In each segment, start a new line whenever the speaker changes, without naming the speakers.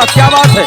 वाह क्या बात है।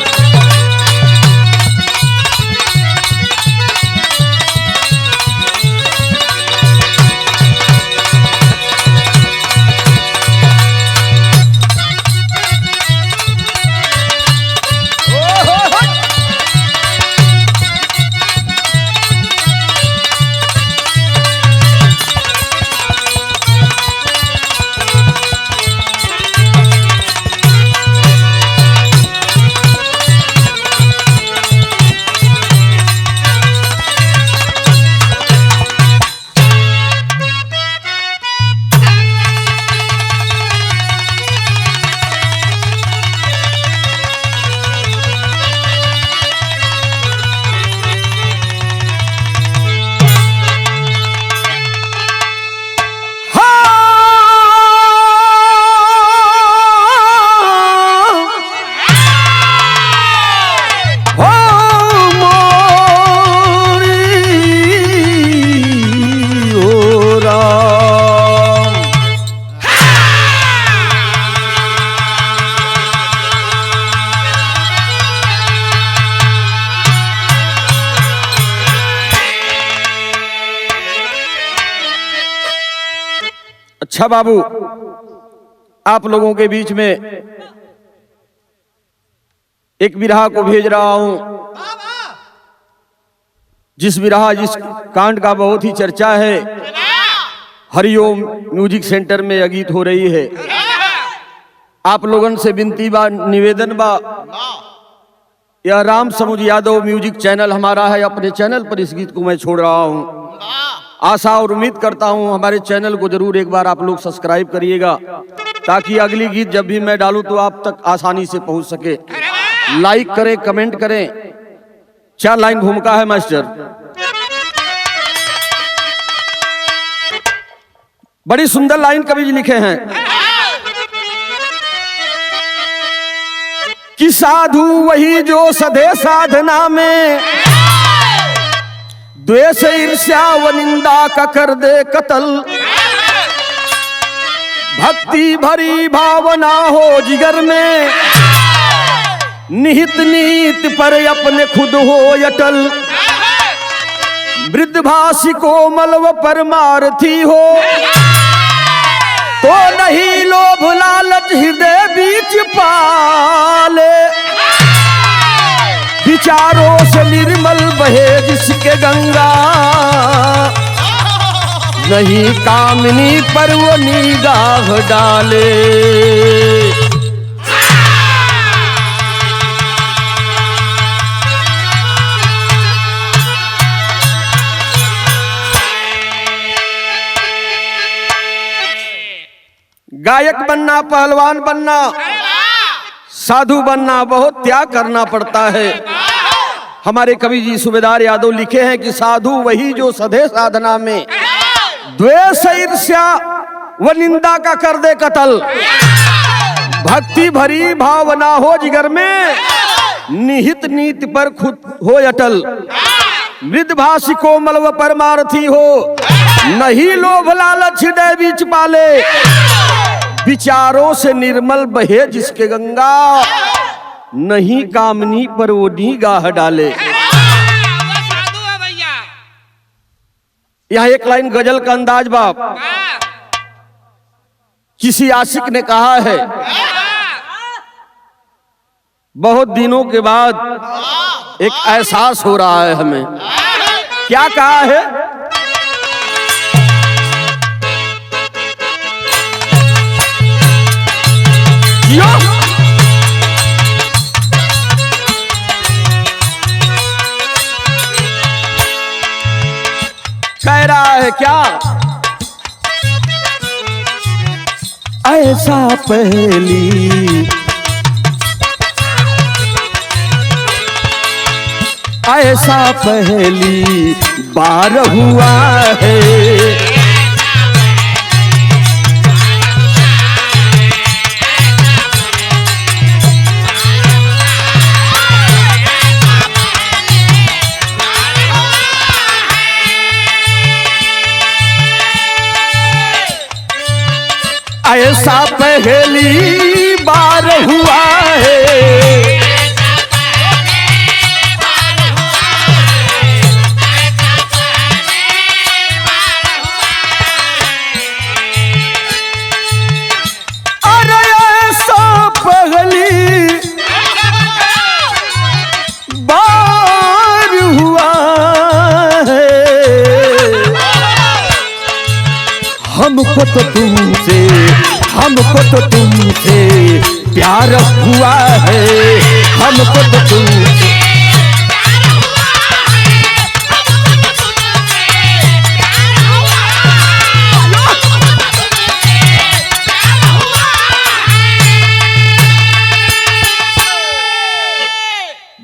अच्छा बाबू, आप लोगों के बीच में एक बिरहा को भेज रहा हूं, जिस कांड का बहुत ही चर्चा है। हरिओम म्यूजिक सेंटर में यह गीत हो रही है। आप लोगों से विनती बा, निवेदन बा, यह राम समुझ यादव म्यूजिक चैनल हमारा है। अपने चैनल पर इस गीत को मैं छोड़ रहा हूं। आशा और उम्मीद करता हूं हमारे चैनल को जरूर एक बार आप लोग सब्सक्राइब करिएगा, ताकि अगली गीत जब भी मैं डालूं तो आप तक आसानी से पहुंच सके। लाइक करें, कमेंट करें। 4 लाइन भूमिका है मास्टर। बड़ी सुंदर लाइन कवि जी लिखे हैं कि साधु वही जो सधे साधना में, द्वेष ईर्ष्या व निंदा का कर दे कत्ल। भक्ति भरी भावना हो जिगर में, निहित नीत पर अपने खुद हो अटल। वृद्धभाषी कोमल व परमार्थी हो, तो नहीं लोभ लालच हृदय बीच पाले। विचारों से निर्मल बहे जिसके गंगा, नहीं कामनी पर वो निगाह डाले। गायक बनना, पहलवान बनना, साधु बनना बहुत त्याग करना पड़ता है। हमारे कवि जी सूबेदार यादव लिखे हैं कि साधु वही जो सधे साधना में, द्वेष ईर्ष्या व निंदा का कर दे कत्ल। भक्ति भरी भावना हो जिगर में, निहित नीति पर खुद हो अटल। मृदभाषी कोमल व परमार्थी हो, नहीं लोभ लालच हृदय बीच पाले। विचारों से निर्मल बहे जिसके गंगा, नहीं कामनी पर वो निगाह डाले। यहाँ एक लाइन गजल का अंदाज बाप। किसी आशिक ने कहा है, बहुत दिनों के बाद एक एहसास हो रहा है हमें। क्या कहा है? कह रहा है क्या? ऐसा पहली ऐसा पहली बार हुआ है। ऐसा पहली बार हुआ है। हमको तो तुमसे प्यार हुआ है, हमको तो तुमसे।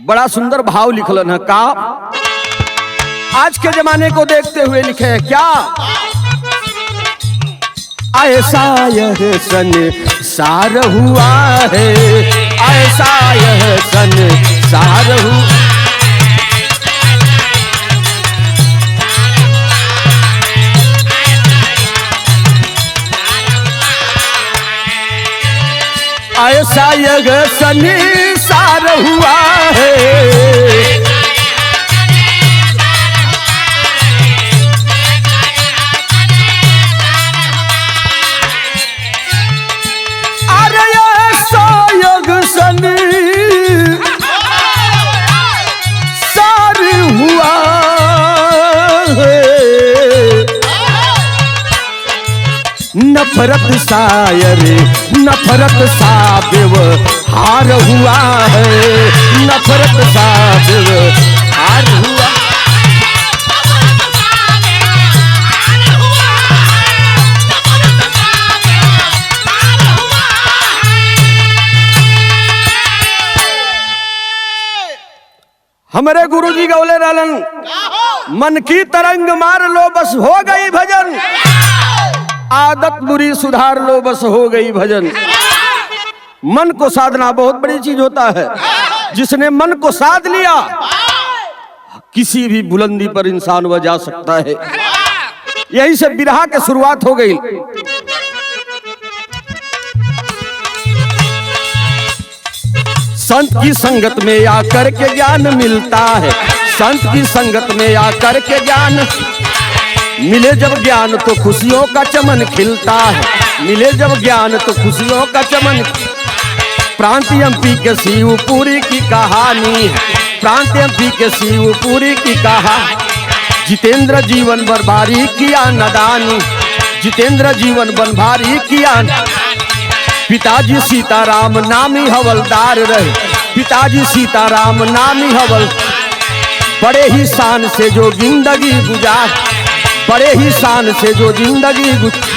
बड़ा सुंदर भाव लिखलन है का, आज के जमाने को देखते हुए लिखे है क्या, ऐसा यह संसार हुआ है, ऐसा यह संसार हुआ, ऐसा यह संसार हुआ है, अरे ऐसा यह संसार हुआ है, नफरत शायरे नफरत सा व्यवहार हुआ है, नफरत सा व्यवहार हुआ, हमारे गुरुजी गौले रहलन, मन की तरंग मार लो बस हो गई भजन, आदत बुरी सुधार लो बस हो गई भजन। मन को साधना बहुत बड़ी चीज होता है, जिसने मन को साध लिया किसी भी बुलंदी पर इंसान वह जा सकता है। यही से बिरहा की शुरुआत हो गई। संत की संगत में आकर के ज्ञान मिलता है, संत की संगत में आकर के ज्ञान मिले जब ज्ञान तो खुशियों का चमन खिलता है, मिले जब ज्ञान तो खुशियों का चमन। प्रांत एमपी के शिवपुरी की कहानी है, प्रांत एमपी के शिवपुरी की कहानी। जितेंद्र जीवन भर भारी किया नदानी, जितेंद्र जीवन भर भारी किया। पिताजी सीताराम नामी हवलदार रहे, पिताजी सीताराम नामी हवल। बड़े ही शान से जो जिंदगी गुजार, बड़े ही शान से जो जिंदगी गुजार।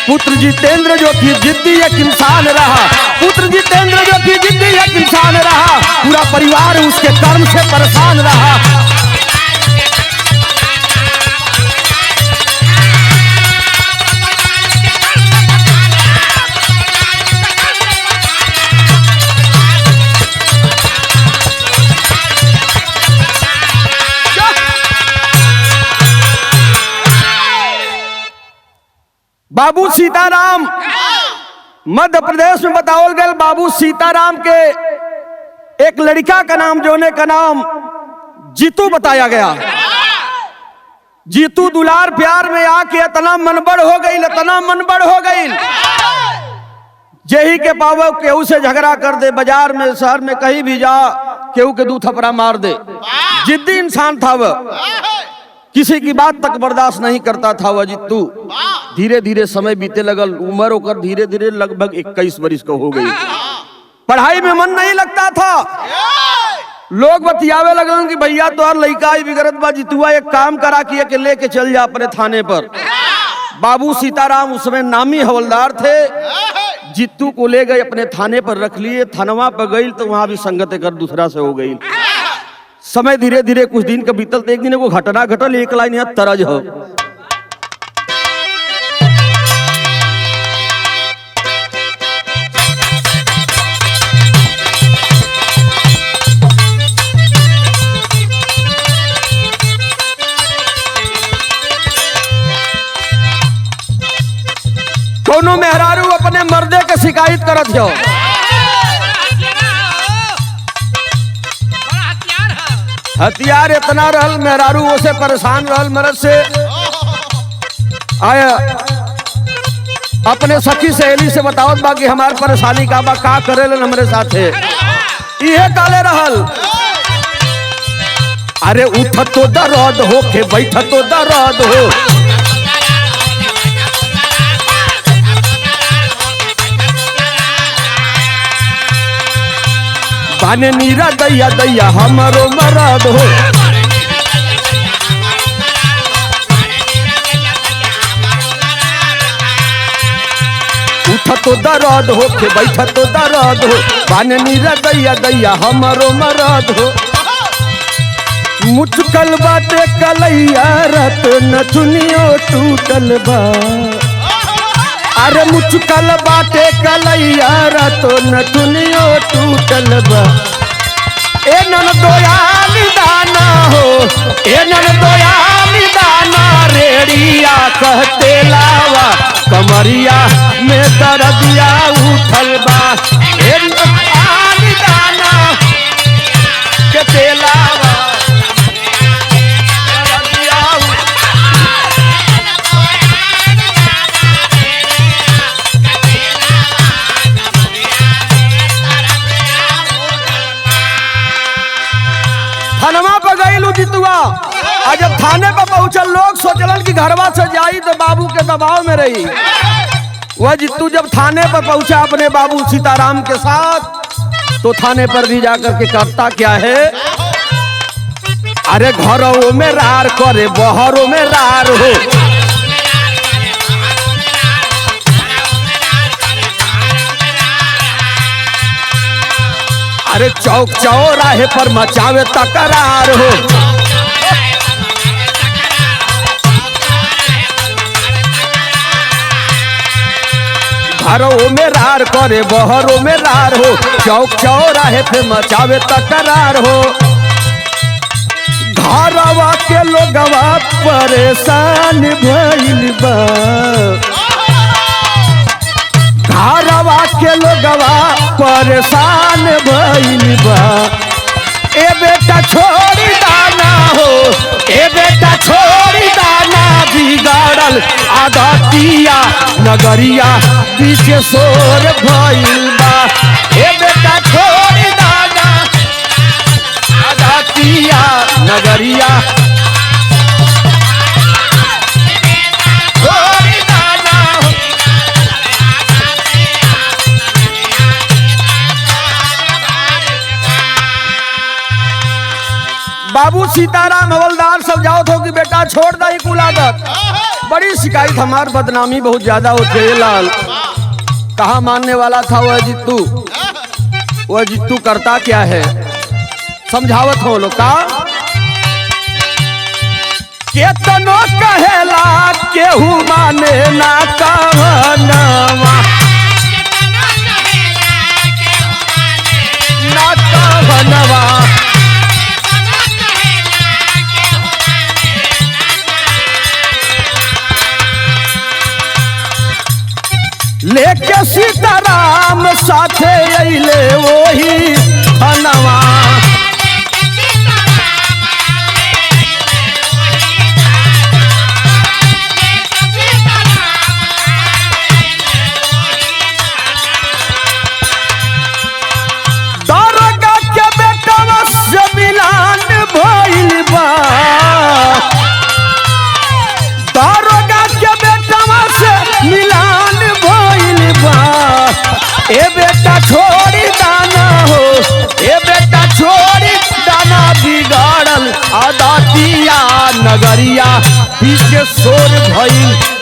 पुत्र जितेंद्र जो कि जिद्दी एक इंसान रहा, पुत्र जितेंद्र जो कि जिद्दी एक इंसान रहा। पूरा परिवार उसके कर्म से परेशान रहा। बाबू सीताराम मध्य प्रदेश में बताओल गए। बाबू सीताराम के एक लड़का का नाम जोने का नाम जीतू बताया गया। जीतू दुलार प्यार में आके इतना मनबड़ हो गई, इतना मनबड़ हो गई। जेही के पावो केहू से झगड़ा कर दे, बाजार में शहर में कहीं भी जा केहू के दू थपड़ा मार दे। जिद्दी इंसान था वह, किसी की बात तक बर्दाश्त नहीं करता था वह जित्तू। धीरे धीरे समय बीते लगल, उम्र होकर धीरे धीरे लगभग 21 वर्ष का हो गई। पढ़ाई में मन नहीं लगता था। लोग बतियावे लगन कि भैया तो हर लड़का ही बिगड़त बा, जितुआ एक काम करा कि के लेके चल जा अपने थाने पर। बाबू सीताराम उसमें नामी हवलदार थे। जित्तू को ले गए अपने थाने पर रख लिए। थानवा पर गई तो वहां भी संगत कर दूसरा से हो गई। समय धीरे धीरे कुछ दिन का बीतल, एक दिन को घटना घटल। एक लाइन यहाँ तरज हो। दोनों मेहरारू अपने मर्दे के शिकायत करत हो। हथियार इतना रहल, मेहरारू उसे परेशान रहल मर्द से। आया अपने सखी सहेली से बतावत बा कि हमार परेशानी का बा, का करेलन हमरे साथे। इहे काले रहल। अरे उठ तो दर्द हो के बैठ तो दर्द हो, बाने नीरा दैया दैया हमारो मरद हो। उठ तो दर्द हो के बैठ तो दर्द हो, बाने नीरा दैया दैया हमारो मरद हो। मुचकल बाटे कलैया रत नथुनियो टूटल बा, अरे मुचकल बाटे कलैया रत नथुनियो टूटल बा। ए नन दोयाली दाना हो, ए नन दोयाली दाना, रेड़िया कहते लावा कमरिया में दर्दिया उठल बा। ए दोयाली दाना कहते लावा थानवा पर गई जितुआ। आज जब थाने पर पहुंचल लोग सोचलन कि घरवा से जाई तो बाबू के दबाव में रही। वह जितू जब थाने पर पहुंचा अपने बाबू सीताराम के साथ, तो थाने पर भी जाकर के करता क्या है, अरे घरों में रार करे बहरों में रार हो। अरे चौक चौराहे पर मचावे तकरार हो। घरों में रार करे बहरों में रार हो, चौक चौराहे पे मचावे तकरार हो। घरवा के लोगवा परेशान भइल बा, घरवा के लोगवा परेशान भइल बा। ए बेटा छोड़ी दाना हो, ए बेटा छोड़ी दाना, बिगाड़ल आदतिया नगरिया पीछे शोर भइल बा। ए बेटा छोड़ी दाना आदतिया नगरिया बाबू सीताराम हवलदार सब जाओ थो कि बेटा छोड़ दई कुल आदत। बड़ी शिकायत हमार बदनामी बहुत ज्यादा होती है लाल। कहा मानने वाला था वह जित्तू, वह जित्तू करता क्या है समझावत हो लोग का। केतनो कहेला केहू माने ना कहनवा, ना कहनवा। लेके सीताराम साथे अइले वही हनवा, दरोगा के बेटवा से मिलान भइल बा, दरोगा के बेटवा से मिलान भइल बा। ए बेटा छोड़ी दाना हो, ए बेटा छोड़ी दाना, बिगाड़ल आदतिया नगरिया पीछे शोर भइल।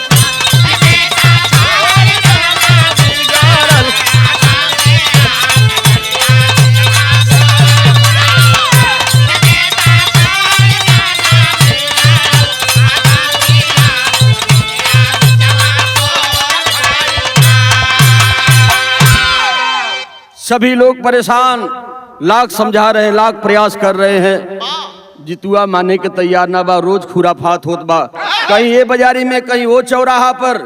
सभी लोग परेशान, लाख समझा रहे, लाख प्रयास कर रहे हैं, जितुआ माने के तैयार ना बा। रोज खुराफात होत बा, कहीं ये बाजारी में कहीं वो चौराहा पर।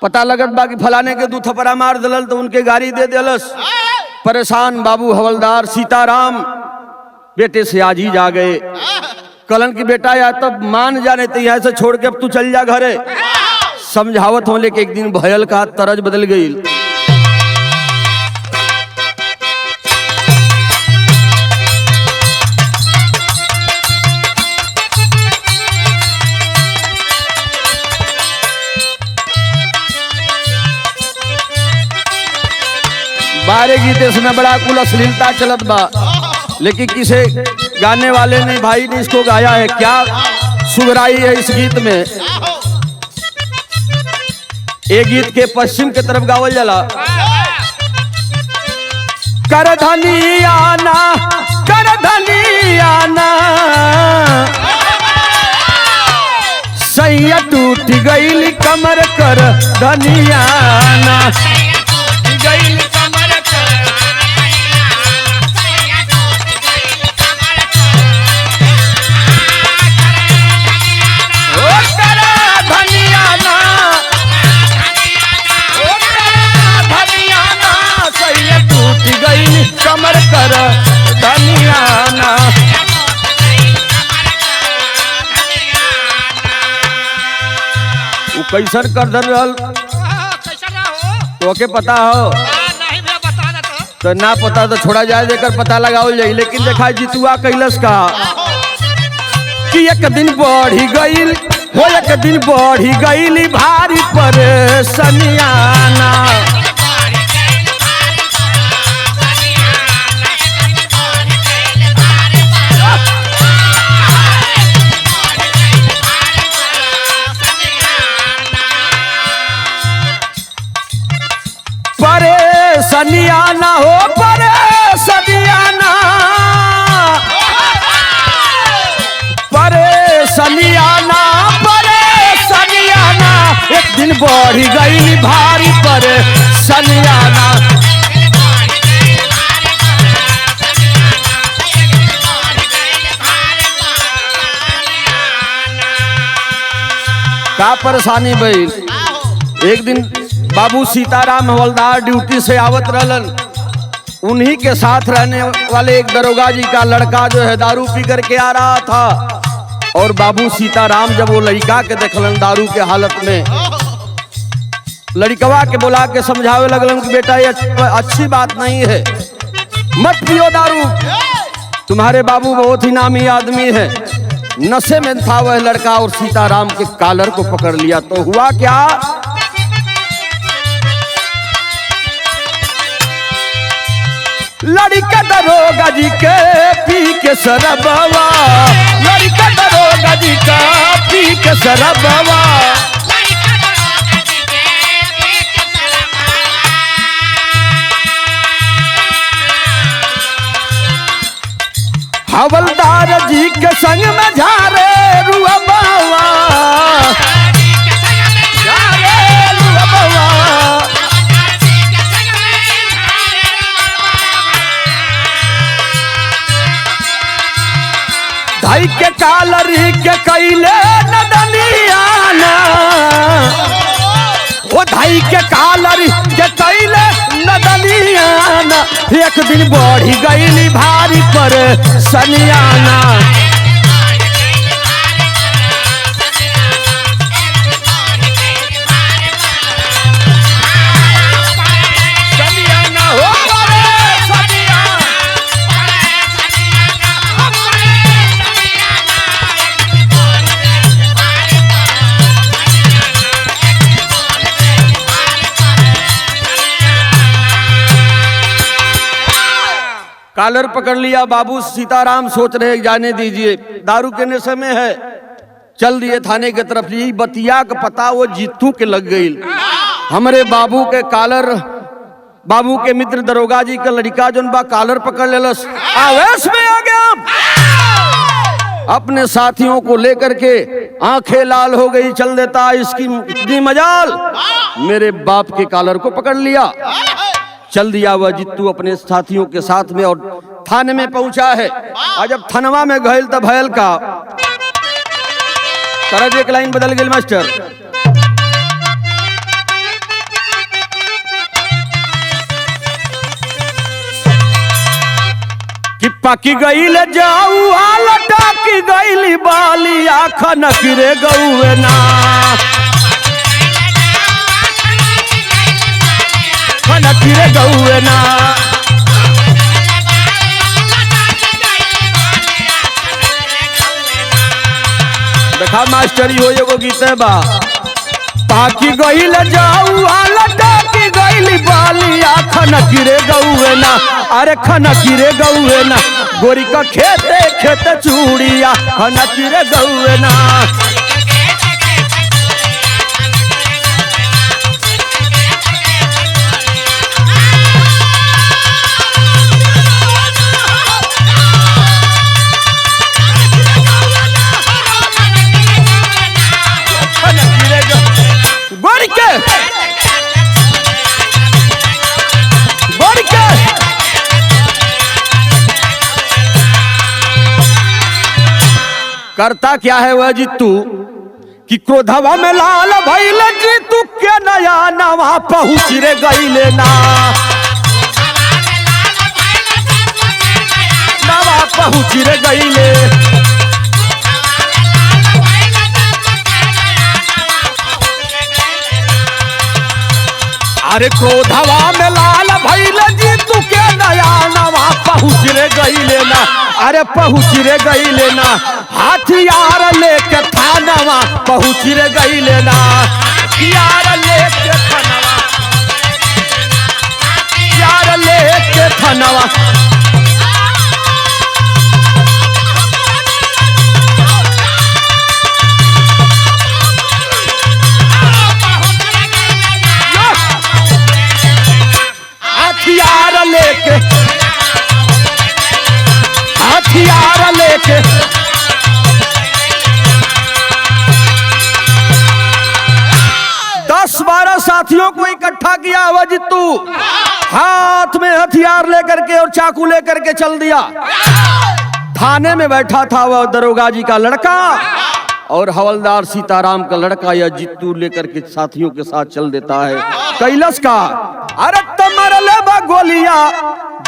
पता लगत बा कि फलाने के दू थपड़ा मार दलल तो उनके गाड़ी दे दिलस। परेशान बाबू हवलदार सीताराम बेटे से आज ही जा गए। कलन की बेटा या तब मान जाने तो यहाँ से छोड़ के अब तू चल जा घरे। समझावत हो लेके एक दिन भयल का तरज बदल गई। सारे गीत इसमें बड़ा कुल अश्लीलता चलत बा, लेकिन किसे गाने वाले ने भाई ने इसको गाया है, क्या सुगराई है इस गीत में। ये गीत के पश्चिम के तरफ गावल जाला। कर धनियाना सैया टूट गई कमर कर धनियाना कमर कर धनियाना। वो कैसन कर धन रहल तो के पता हो?
नहीं भैया बता दे
तो ना पता तो छोड़ा जाए, देकर पता लगाओ जाए। लेकिन देखा जितुआ कैलस का कि एक दिन बढ़ी गईल हो, एक दिन बढ़ी गईल भारी परेशानियाना। परेशानियाना हो परेशानियाना, परेशानियाना परेशानियाना, एक दिन बढ़ी गई भारी परेशानियाना। का परेशानी भई? एक दिन बाबू सीताराम हवलदार ड्यूटी से आवत रहलन, उन्हीं के साथ रहने वाले एक दरोगा जी का लड़का जो है दारू पी करके आ रहा था। और बाबू सीताराम जब वो लड़का के देखलन दारू के हालत में, लड़कवा के बुला के समझावे लगलन कि बेटा ये अच्छी बात नहीं है, मत पियो दारू, तुम्हारे बाबू बहुत ही नामी आदमी है। नशे में था वह लड़का और सीताराम के कॉलर को पकड़ लिया। तो हुआ क्या, लड़का दरोगा जी के पी के शराबवा, लड़का दरोगा जी का पी के शराबवा। हवलदार जी के संग में झारे रुआबावा, झारे रुआबावा। धाई के कालरी के कैले नदनियाना, वो धाई के कालरी के कैले नदनियाना, एक दिन बढ़ी गई भारी परेशानियाना। कॉलर पकड़ लिया। बाबू सीताराम सोच रहे जाने दीजिए, दारू के नशे में है। चल दिए थाने के तरफ। यही बतिया का पता वो जीतू के लग गई। हमारे बाबू के कॉलर, बाबू के मित्र दरोगा जी का लड़का जोन बा कॉलर पकड़ लेलस, आवेश में आ गया, अपने साथियों को लेकर के आंखें लाल हो गई, चल देता इसकी इतनी मजाल, मेरे बाप के कॉलर को पकड़ लिया। चल दिया वह जित्तू अपने साथियों के साथ में और थाने में पहुंचा है। और जब थानवा में गयल तब भयल का तरह एक लाइन बदल गई मास्टर। कि पकी गईल जाऊ लटा की गईली बाली आखा नखरे गौए ना, नखरे गौए ना। देखा मास्टरी हो एगो गीत बा, पाकी गईल जाऊ लटा की गई गईली बालिया खनकी रे गौए ना, अरे खनकी रे गौए ना, गोरी का खेते खेते चूड़िया खनकी रे गौए ना। करता क्या है वह जितू कि क्रोधवा में लाल भइल जीतू के नया नवा पहुँच रे गईले ना, नवा पहुँच रे गईले। अरे क्रोधवा में लाल भइल जीतू के नया नवा पहुँच रे गईले ना, अरे पहुँच रे गईले ना, हथियार लेके थानवा पहुँच रे गईले ना, हथियार लेके थानवा, हथियार लेके थानवा। हथियार लेके, हथियार लेके, दस 12 साथियों को इकट्ठा किया हुआ जित्तू, हाथ में हथियार लेकर के और चाकू लेकर के चल दिया। थाने में बैठा था वह दरोगा जी का लड़का और हवलदार सीताराम का लड़का, यह जित्तू लेकर के साथियों के साथ चल देता है कैलाश का। अरे तमर ले गोलिया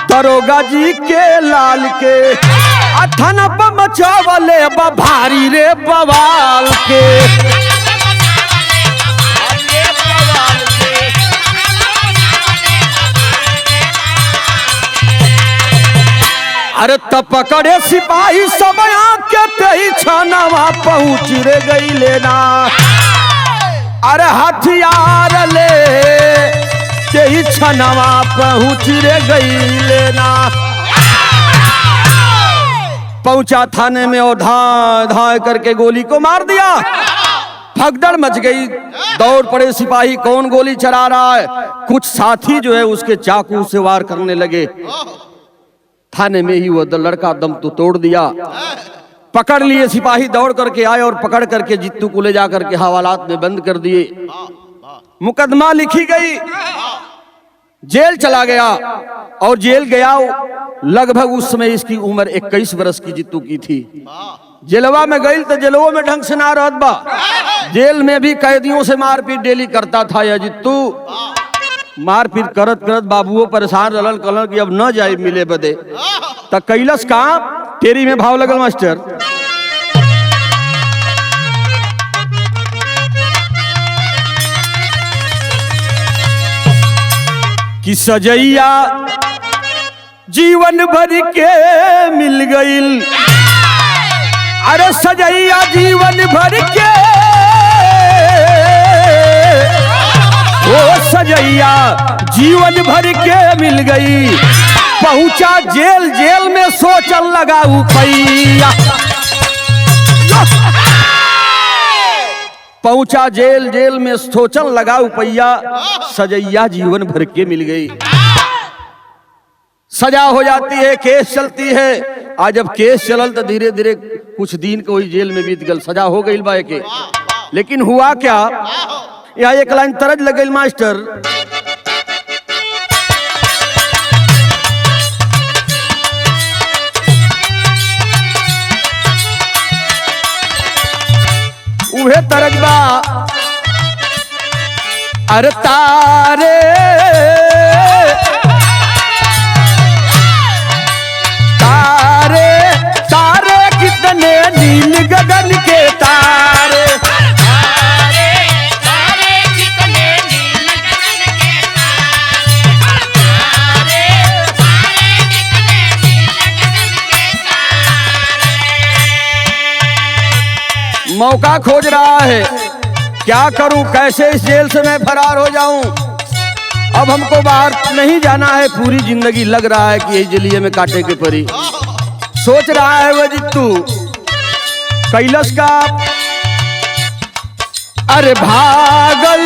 दरोगा जी के लाल के, अथन मचावले भारी रे बवाल के। अरे तब पकड़े सिपाही सब आके तही छानवा पहुँच रे गईले ना, अरे हथियार ले तही छानवा पहुँच रे गईले ना। पहुंचा थाने में और धाए धाए करके गोली को मार दिया। भगदड़ मच गई, दौड़ पड़े सिपाही, कौन गोली चला रहा है। कुछ साथी जो है उसके चाकू से वार करने लगे। थाने में ही वो लड़का दम तो तोड़ दिया। पकड़ लिए सिपाही, दौड़ करके आए और पकड़ करके जित्तू को ले जाकर के हवालात में बंद कर दिए। मुकदमा लिखी गई, जेल चला गया और जेल गया लगभग उस समय इसकी उम्र 21 वर्ष की जित्तू की थी। जेलवा में गई तो जेलवा में ढंग से ना रहत बा, जेल में भी कैदियों से मारपीट डेली करता था यह जित्तू। मारपीट करत करत बाबुओ परेशान रहल, कहलन कि अब न जाए मिले बदे। त कैलाश का तेरी में भाव लगल मास्टर, कि सजैया जीवन भर के मिल गईल, अरे सजैया जीवन भर के, ओ सजैया जीवन भर के मिल गई। पहुंचा जेल, जेल में सोचल लगा पैया। पहुंचा जेल, जेल में सोचल लगा पैया। सजैया जीवन भर के मिल गई। सजा हो जाती है, केस चलती है। आज जब केस चलल तो धीरे धीरे कुछ दिन को ही जेल में बीत गल, सजा हो गई बा के। लेकिन हुआ क्या, यहाँ एक लाइन तरज लग गई मास्टर, उहे तरजबा, अरे तारे तारे तारे कितने नील गगन के तारे, तारे तारे कितने नील गगन के तारे, तारे तारे कितने नील गगन के तारे। मौका खोज रहा है, क्या करूं, कैसे इस जेल से मैं फरार हो जाऊं। अब हमको बाहर नहीं जाना है, पूरी जिंदगी लग रहा है कि यही जलिए में काटे के परी। सोच रहा है वह जित्तू कैलाश का, अरे भागल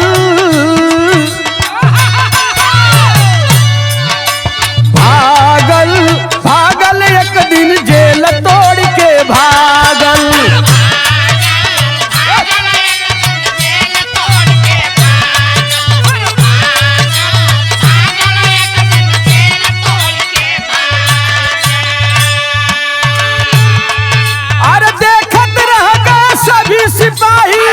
भागल भागल एक दिन जेल तोड़ के भागल। अरे देखत रह गए सभी सिपाही,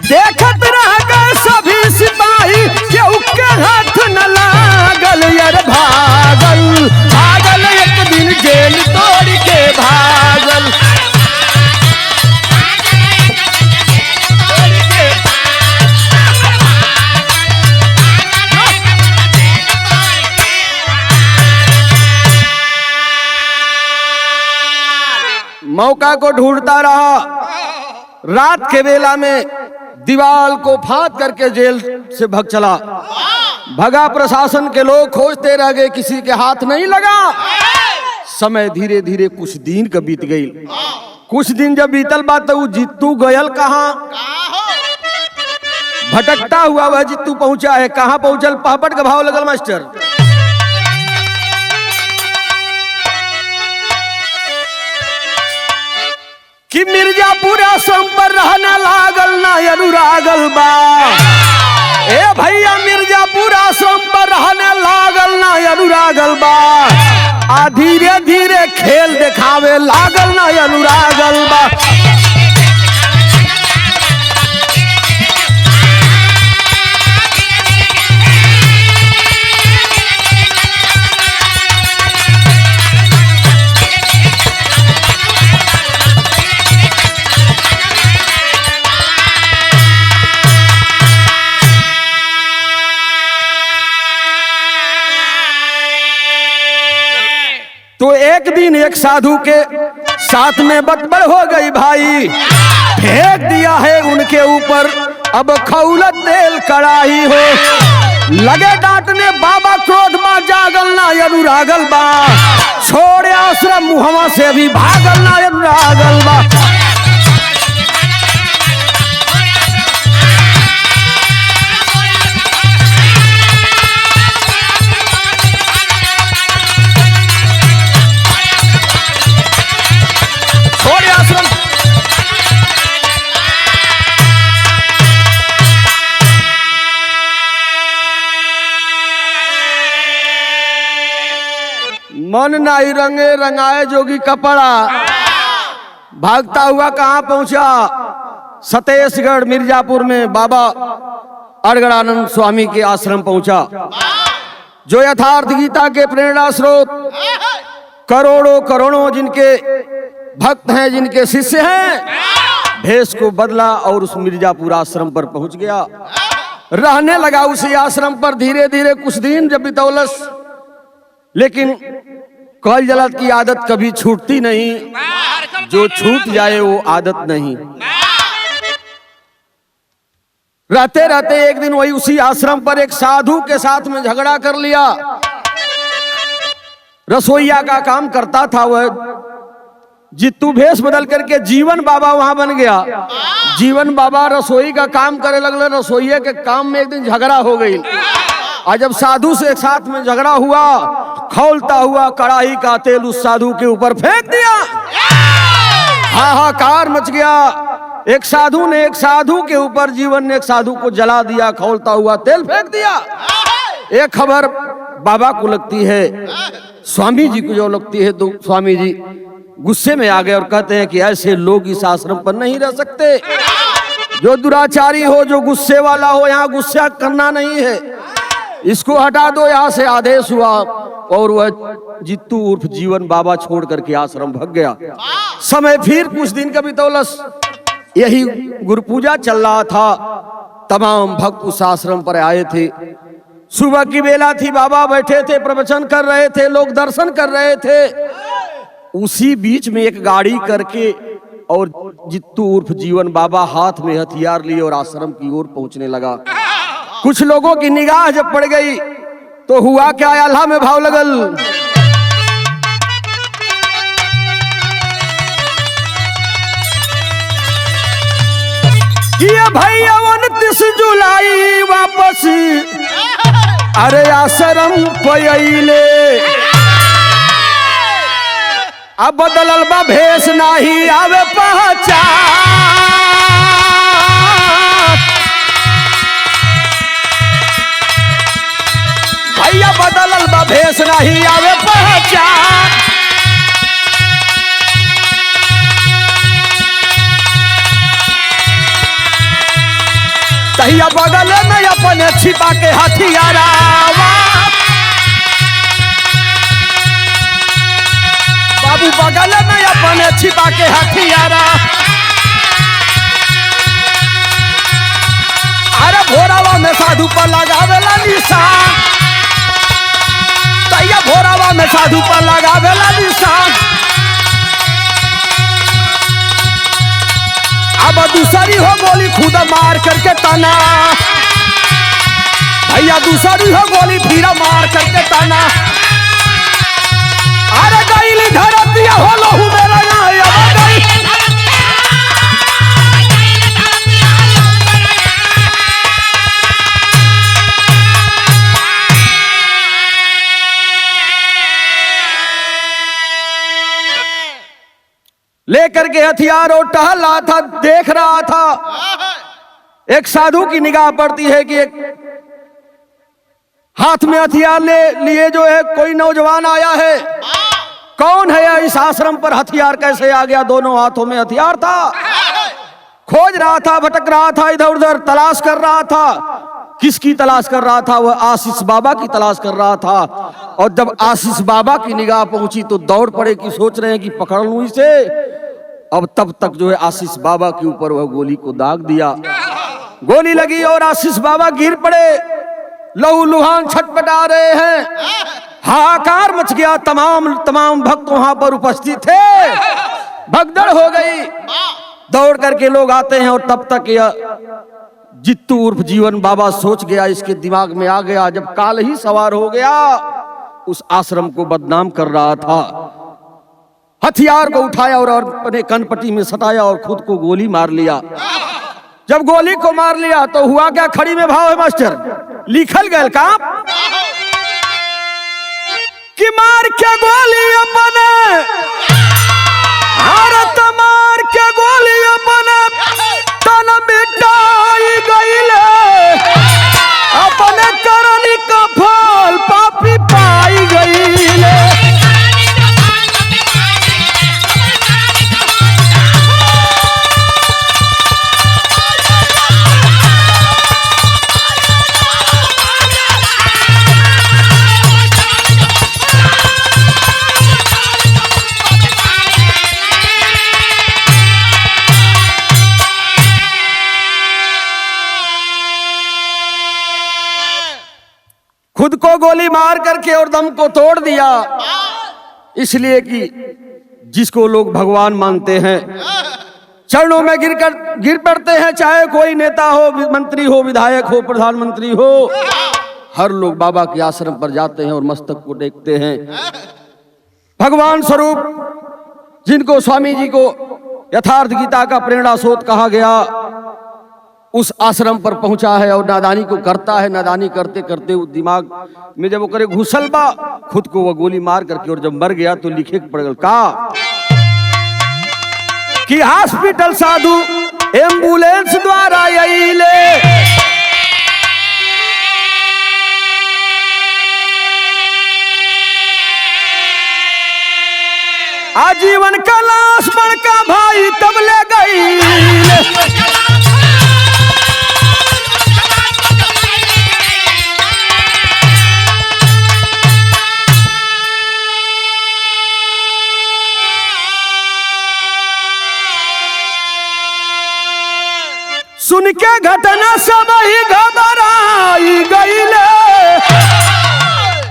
देखत रह गए सभी सिपाही, केहू के हाथ न लागल। यार भागल भागल एक दिन जेल तोड़ के भागल। मौका को ढूंढता रहा, रात के बेला में दीवाल को फांद करके जेल से भाग चला। भगा, प्रशासन के लोग खोजते रह गए, किसी के हाथ नहीं लगा। समय धीरे धीरे कुछ दिन का बीत गई। कुछ दिन जब बीतल बात तो जित्तू गयल कहाँ, भटकता हुआ वह जित्तू पहुंचा है। कहाँ पहुंचल, पापड़ का भाव लगल मास्टर। कि मिर्जापुर आश्रम पर रहने लागल ना अनुरागल बा। ए भैया मिर्जापुर आश्रम पर रहने लागल ना अनुरागल बा। आ धीरे धीरे खेल दिखावे लागल ना अनुरागल बा। तो एक दिन एक साधु के साथ में बतबड़ हो गई भाई, फेंक दिया है उनके ऊपर अब खौलत तेल कड़ाही हो। लगे डांटने बाबा क्रोध में जागल ना अनुरागल बा। छोड़े आश्रम मुहम्मा से भी भागल ना अनुरागल बा। मन नहीं रंगे रंगाए जोगी कपड़ा। भागता हुआ कहाँ पहुंचा, सतेशगढ़ मिर्जापुर में बाबा अड़गड़ानंद स्वामी के आश्रम पहुंचा, जो यथार्थ गीता के प्रेरणा स्रोत, करोड़ों करोड़ों जिनके भक्त हैं, जिनके शिष्य हैं। भेष को बदला और उस मिर्जापुर आश्रम पर पहुंच गया, रहने लगा उसी आश्रम पर। धीरे धीरे कुछ दिन जब बितौलस, लेकिन कल जलत की आदत कभी छूटती नहीं, जो छूट जाए वो आदत नहीं। रहते रहते एक दिन वही उसी आश्रम पर एक साधु के साथ में झगड़ा कर लिया। रसोईया का काम करता था वह, जित्तू भेष बदल करके जीवन बाबा वहां बन गया। जीवन बाबा रसोई का काम करे लगले। रसोईये के काम में एक दिन झगड़ा हो गई, और जब साधु से एक साथ में झगड़ा हुआ, खौलता हुआ कड़ाही का तेल उस साधु के ऊपर फेंक दिया। हाहाकार मच गया। एक साधु ने एक साधु के ऊपर, जीवन ने एक साधु को जला दिया, खौलता हुआ तेल फेंक दिया। एक खबर बाबा को लगती है, स्वामी जी को जो लगती है, तो स्वामी जी गुस्से में आ गए और कहते हैं कि ऐसे लोग इस आश्रम पर नहीं रह सकते। जो दुराचारी हो, जो गुस्से वाला हो, यहाँ गुस्सा करना नहीं है, इसको हटा दो यहाँ से। आदेश हुआ और वह जित्तू उर्फ जीवन बाबा छोड़ करके आश्रम भाग गया। समय फिर कुछ दिन का बितौलस, यही गुरु पूजा चल रहा था। तमाम भक्त उस आश्रम पर आए थे। सुबह की बेला थी, बाबा बैठे थे, प्रवचन कर रहे थे, लोग दर्शन कर रहे थे। उसी बीच में एक गाड़ी करके और जित्तू उर्फ जीवन बाबा हाथ में हथियार लिए और आश्रम की ओर पहुंचने लगा। कुछ लोगों की निगाह जब पड़ गई तो हुआ क्या, आल्हा में भाव लगल। ये भैया 29 जुलाई वापस अरे आश्रम कोई अइले, अब बदलल बा भेष नाही आवे पहचान। भैया बदलल बा भेष नाही आवे पहचान। तहिया बगल में अपने छिपा के हथियारावा, बाबू बगल में अपने छिपा के हथियारा। अरे भोरावा में साधु पर लगावेला निशान, तहिया भोरावा में साधु पर लगावेला निशान। अब दूसरी हो गोली खुद मार करके तना, भैया दूसरी हो गोली फिर मार करके तना। अरे गईली धरतिया हो लहू मेरा गई। लेकर के हथियार और टहल रहा था, देख रहा था। एक साधु की निगाह पड़ती है कि एक हाथ में हथियार लिए जो है कोई नौजवान आया है। कौन है इस आश्रम पर हथियार कैसे आ गया? दोनों हाथों में हथियार था। खोज रहा था, भटक रहा था, इधर उधर तलाश कर रहा था। किसकी तलाश कर रहा था? वह आशीष बाबा की तलाश कर रहा था। और जब आशीष बाबा की निगाह पहुंची तो दौड़ पड़े कि सोच रहे हैं कि पकड़ लूं इसे। अब तब तक जो है आशीष बाबा के ऊपर वह गोली को दाग दिया। गोली लगी और आशीष बाबा गिर पड़े, लहू लुहान छटपटा रहे हैं। हाहाकार मच गया, तमाम भक्त वहां पर उपस्थित थे। भगदड़ हो गई। दौड़ करके लोग आते हैं और तब तक यह जित्तू उर्फ जीवन बाबा सोच गया, इसके दिमाग में आ गया, जब काल ही सवार हो गया, उस आश्रम को बदनाम कर रहा था। हथियार को उठाया और अपने कनपट्टी में सटाया और खुद को गोली मार लिया। जब गोली को मार लिया तो हुआ क्या? खड़ी में भाव है मास्टर, लिखल गए काम कि मार के गोली अपने भारत, मार के गोली अपने तन मिटाई गईले, अपने करनी का फल पापी पाई गईले। खुद को गोली मार करके और दम को तोड़ दिया, इसलिए कि जिसको लोग भगवान मानते हैं चरणों में गिर पड़ते हैं, चाहे कोई नेता हो, मंत्री हो, विधायक हो, प्रधानमंत्री हो, हर लोग बाबा के आश्रम पर जाते हैं और मस्तक को टेकते हैं। भगवान स्वरूप जिनको स्वामी जी को यथार्थ गीता का प्रेरणा स्रोत कहा गया, उस आश्रम पर पहुंचा है और नादानी को करता है। नादानी करते करते वो दिमाग में जब वो करे घुसल बा, खुद को वो गोली मार करके, और जब मर गया तो लिखे पड़ गया का कि हॉस्पिटल साधु एम्बुलेंस द्वारा आइले, आजीवन का लाश बड़का भाई तब ले गई। सुन के घटना सब ही घबराई गईले,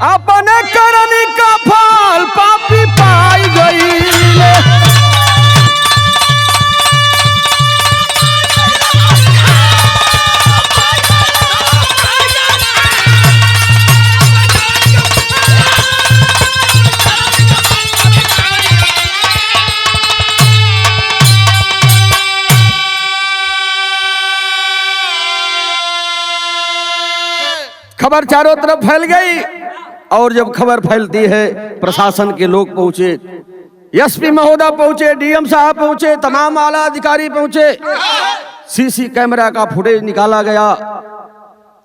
अपने करनी का फल पापी पाई गईले। खबर चारों तरफ फैल गई। और जब खबर फैलती है, प्रशासन के लोग पहुंचे, एसपी महोदय पहुंचे, डीएम साहब पहुंचे, तमाम आला अधिकारी पहुंचे। सीसी कैमरा का फुटेज निकाला गया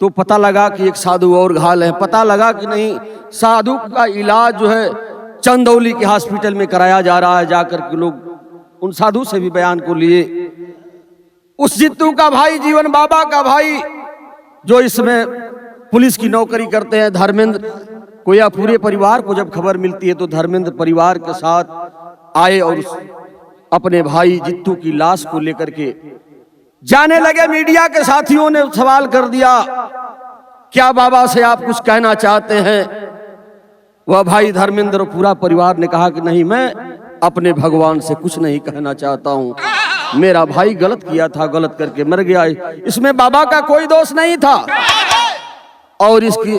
तो पता लगा कि एक साधु और घायल है। पता लगा कि नहीं, साधु का इलाज जो है चंदौली के हॉस्पिटल में कराया जा रहा है। जाकर के लोग उन साधु से भी बयान को लिए। उस जित्तू का भाई, जीवन बाबा का भाई, जो इसमें पुलिस की नौकरी करते हैं, धर्मेंद्र को या पूरे परिवार को जब खबर मिलती है तो धर्मेंद्र परिवार के साथ आए और अपने भाई जित्तू की लाश को लेकर के जाने लगे। मीडिया के साथियों ने सवाल कर दिया, क्या बाबा से आप कुछ कहना चाहते हैं? वह भाई धर्मेंद्र और पूरा परिवार ने कहा कि नहीं, मैं अपने भगवान से कुछ नहीं कहना चाहता हूं। मेरा भाई गलत किया था, गलत करके मर गया। इसमें बाबा का कोई दोष नहीं था और इसकी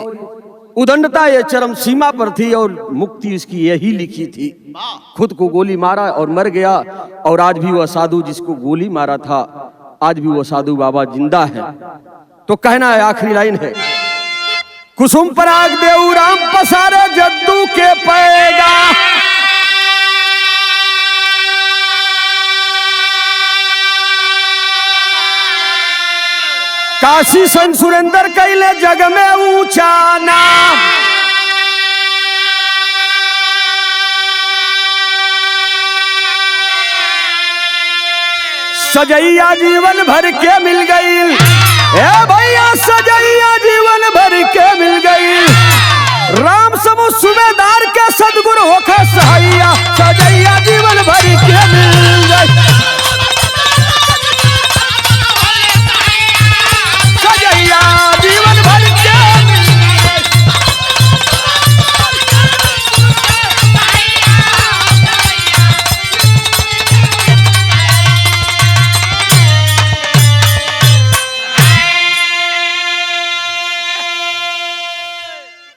उदंडता ये चरम सीमा पर थी और मुक्ति इसकी यही लिखी थी। खुद को गोली मारा और मर गया। और आज भी वह साधु जिसको गोली मारा था, आज भी वो साधु बाबा जिंदा है। तो कहना है, आखिरी लाइन है, कुसुम पराग देऊ राम पसारे जद्दू के पैगा, काशी संत सुरेंद्र कैले जग में ऊंचा नाम, सजैया जीवन भर के मिल गई। ए भैया सजैया जीवन भर के मिल गई। राम समूह सूबेदार के सदगुरु होकर सहाइया, सजैया जीवन भर के मिल गई।